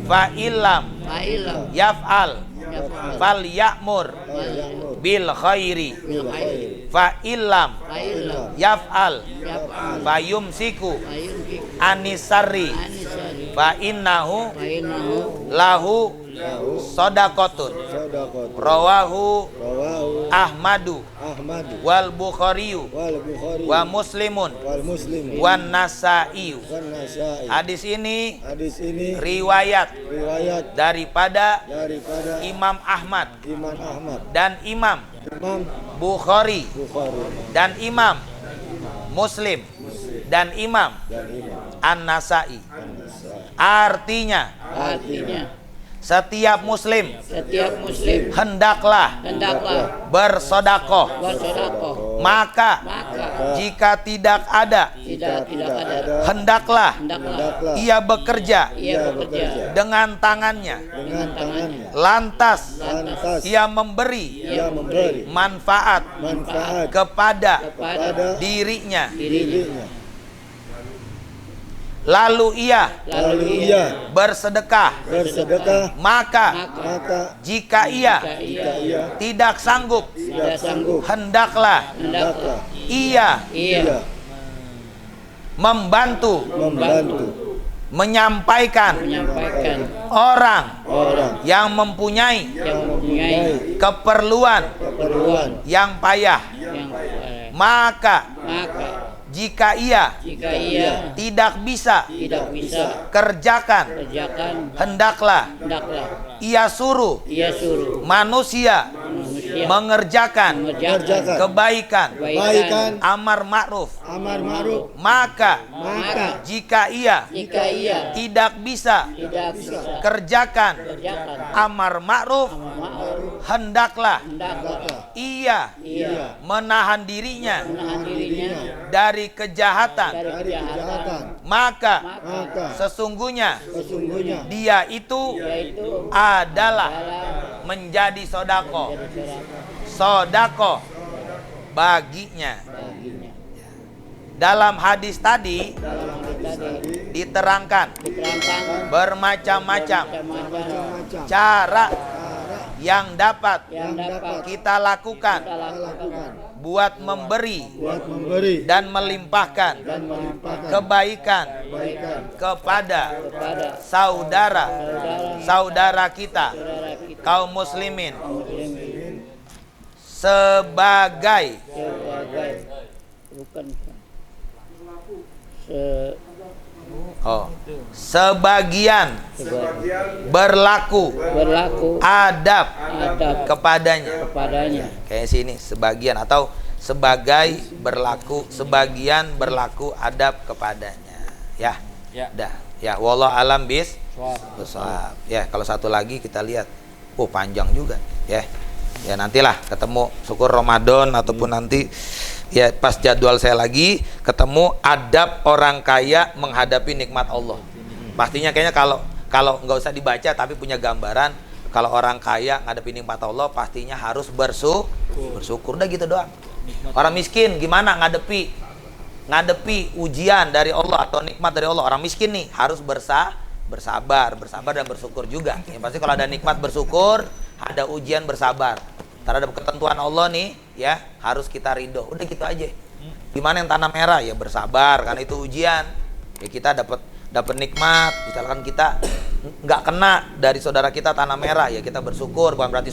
fa ilam fa'ilam yaf'al yaf'al fal ya'mur ya'mur bil khairi bil khair fa ilam fa'ilam yaf'al yaf'al fa yumsiku fayumkik anisari anisari fa innahu fa'inahu lahu lahu sodakotun sedekatun rawahu rawahu Ahmadu Ahmad wal Bukhariyu wal Bukhari wa Muslimun wal Muslim wan Nasa'iyu. wan Nasa'i. Hadis ini Hadis ini riwayat riwayat daripada daripada Imam Ahmad Imam Ahmad, dan Imam Imam Bukhari Bukhari dan Imam Muslim dan Imam dan Imam An-Nasa'i. An-Nasa'i. Artinya artinya setiap muslim setiap muslim hendaklah hendaklah bersodakoh, bersedekah maka maka jika tidak ada tidak ada hendaklah hendaklah hendaklah ia bekerja ia bekerja dengan tangannya, dengan tangannya lantas lantas ia memberi ia memberi manfaat manfaat kepada pada dirinya, dirinya, lalu ia lalu ia bersedekah, bersedekah, maka maka jika ia jika ia tidak sanggup, tidak sanggup hendaklah hendaklah ia ia membantu membantu menyampaikan orang orang yang mempunyai yang mempunyai keperluan keperluan yang payah, yang maka maka jika ia jika ia tidak bisa tidak bisa kerjakan, kerjakan hendaklah hendaklah ia suruh ia suruh manusia manusia mengerjakan mengerjakan kebaikan, kebaikan, amar ma'ruf, amar ma'ruf, maka maka jika ia jika ia tidak bisa tidak bisa kerjakan kerjakan amar ma'ruf, ma'ruf hendaklah hendaklah ia ia menahan dirinya menahan dirinya dari kejahatan, dari kejahatan maka maka sesungguhnya sesungguhnya dia itu yaitu adalah adalah menjadi sodako, sedekah sodako baginya. baginya. Dalam hadis tadi Dalam hadis tadi diterangkan diterangkan bermacam-macam macam-macam cara cara yang dapat yang dapat kita lakukan kita lakukan buat memberi buat memberi dan melimpahkan dan melimpahkan kebaikan kebaikan kepada kepada saudara kita saudara kita kaum muslimin muslimin sebagai sebagai bukan sebagian sebagai berlaku berlaku adab adab kepadanya. kepadanya Kayak sini sebagian atau sebagai berlaku, sebagian berlaku adab kepadanya. Ya. Dah. Ya, wallahu alam bis shawab. Ya, kalau satu lagi kita lihat. Oh, panjang juga, ya. Ya, nantilah ketemu syukur Ramadan ataupun nanti ya pas jadwal saya lagi ketemu adab orang kaya menghadapi nikmat Allah. Pastinya kayaknya kalau nggak usah dibaca tapi punya gambaran, kalau orang kaya menghadapi nikmat Allah pastinya harus bersyukur. Udah gitu doang. Orang miskin gimana ngadepi ujian dari Allah atau nikmat dari Allah. Orang miskin nih harus bersabar dan bersyukur juga. Yang pasti kalau ada nikmat bersyukur, ada ujian bersabar. Terhadap ketentuan Allah nih, ya harus kita ridho. Udah gitu aja. Gimana yang tanah merah ya bersabar karena itu ujian. Ya kita dapat nikmat. Misalkan kita nggak kena dari saudara kita tanah merah, ya kita bersyukur. Bukan berarti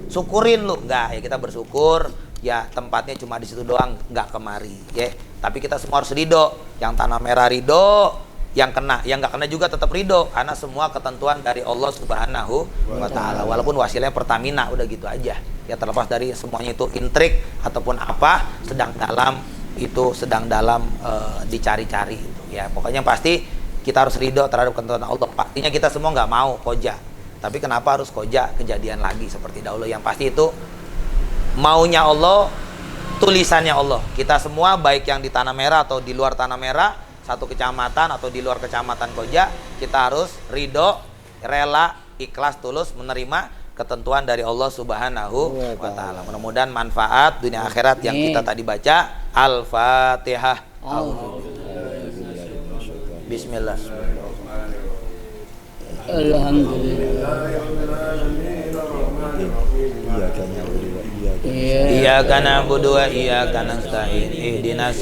syukurin lu, nggak. Ya kita bersyukur. Ya tempatnya cuma di situ doang, nggak kemari. Ya tapi kita semua harus ridho. Yang tanah merah ridho, yang kena, yang nggak kena juga tetap ridho karena semua ketentuan dari Allah Subhanahu wa Ta'ala. Walaupun wasilnya Pertamina, udah gitu aja ya, terlepas dari semuanya itu intrik ataupun apa, sedang dalam dicari-cari gitu ya. Pokoknya pasti kita harus ridho terhadap ketentuan Allah. Pastinya kita semua nggak mau koja, tapi kenapa harus koja kejadian lagi seperti dahulu? Yang pasti itu maunya Allah, tulisannya Allah. Kita semua baik yang di Tanah Merah atau di luar Tanah Merah, satu kecamatan atau di luar kecamatan Koja, kita harus ridho, rela, ikhlas, tulus menerima ketentuan dari Allah Subhanahu wa Ta'ala. Mudah-mudahan manfaat dunia akhirat yang kita tadi baca. Al-Fatihah. Bismillah. Alhamdulillah. Iyyaka na'budu wa iyyaka nasta'in. Ihdinas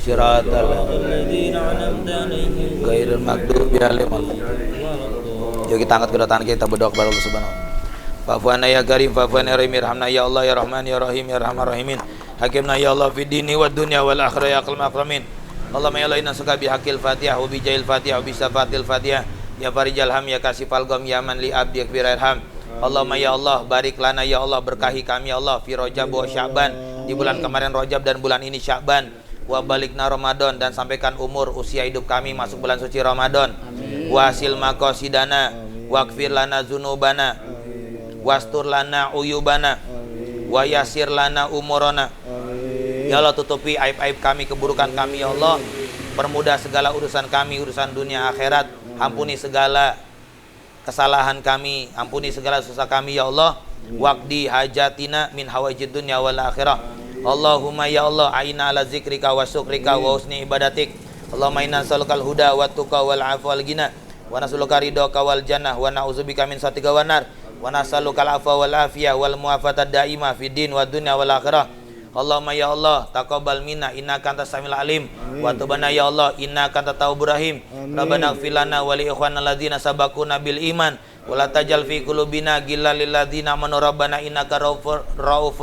siratal ladzina an'amta 'alaihim ghairil maghdubi 'alaihim. Yuk kita angkat kedua tangan kita berdoa kepada Allah Subhanahu wa Ta'ala. Fa'fu'ana ya Karim, fa'fu'ana ya Rahim, irhamna ya Allah ya Rahman ya Rahim ya Arhamar Rahimin. Hakimna ya Allah fid dini wad dunya wal akhirah ya akramul akramin. Allahumma ya Allah inna suka bi haqqil Fatihah wa bi jail Fatihah wa bi safatil Fatihah ya farijal ham ya kasifal gham ya man li abdi yakbirarham. Allahumma ya Allah barik lana ya Allah, berkahi kami ya Allah fi Rajab wa Sya'ban, di bulan kemarin Rajab dan bulan ini Sya'ban, wa balikna Ramadan, dan sampaikan umur usia hidup kami masuk bulan suci Ramadan. Wasil maqasidana waghfir lana dzunubana wastur lana uyubana wa yassir lana umurana. Ya Allah tutupi aib-aib kami, keburukan kami ya Allah, permudah segala urusan kami, urusan dunia akhirat. Ampuni segala kesalahan kami, ampuni segala susah kami ya Allah. Waqdi hajatina min hawaijid dunya wal akhirah. Allahumma ya Allah aina ala zikrika wa syukrika wa husni ibadatik. Allahumma inna nas'alukal huda wat tuqa wal afwa wal ghina wa nas'aluka ridhaka wal jannah wa na'udzubika min sakhatika wan nar wa nas'alukal afwa wal afiyah wal muafatad daimah fid din wad dunya wal akhirah. Allahumma ya Allah taqabbal minna innaka antas samiul alim wa tub lana ya Allah innaka antat tawwabur rahim. Rabbana ighfir lana wa li ikhwanina alladzina sabaquna bil iman wa la tajal fi qulubina ghillan lil ladzina amanu rabbana innaka raufur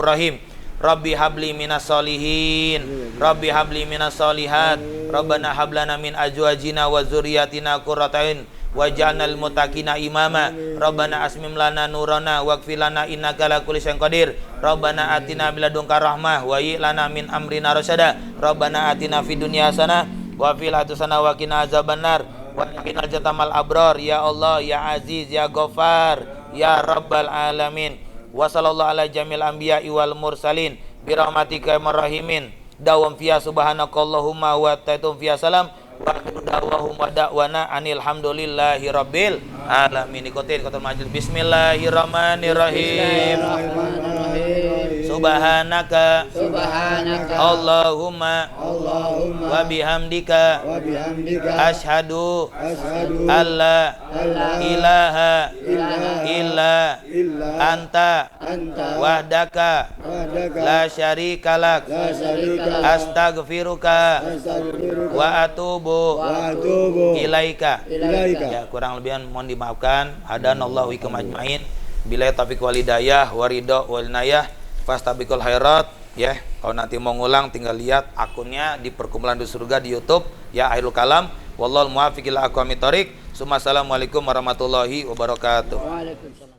rahim. Rabbi habli minas solihin, Rabbi habli minas solihat, Rabbana hablana min azwajina wa dzurriyyatina qurrata a'yun waj'alna lil muttaqina imama. Rabbana asmim lana nurana waghfir lana innaka ala kulli syai'in qadir. Rabbana atina min ladunka rahmah wa hayyi lana min amrina rasyada. Rabbana atina fid dunya hasanah wa fil akhirati hasanah wa qina azabannar wa qina jatamal abrar. Ya Allah ya Aziz ya Ghaffar ya Rabbal alamin. Wa sallallahu ala jamil anbiya'i wal mursalin bi rahmatika ya rahimin. Dawam fiya subhanakallahumma wa ta'tum fiya salam wa da'wahum wa da'wana anil hamdulillahi rabbil alamin. Ikutin kata majelis. Bismillahirrahmanirrahim. Subhanaka Allahumma wa bihamdika asyhadu alla ilaha illa anta wahdaka la syarika lak astaghfiruka wa atubu ilaika. Ya, kurang lebihan mohon dimaafkan. Hadanallahu ikum ajmain. Billahi taufiq wal hidayah wa ridha wal inayah. Fastabiqul khairat ya. Kalau nanti mau ngulang tinggal lihat akunnya di Perkumpulan di Surga di YouTube ya, Akhirul Kalam. Wallahul muwaffiq ila aqwamit thoriq. Assalamualaikum warahmatullahi wabarakatuh. Waalaikumsalam.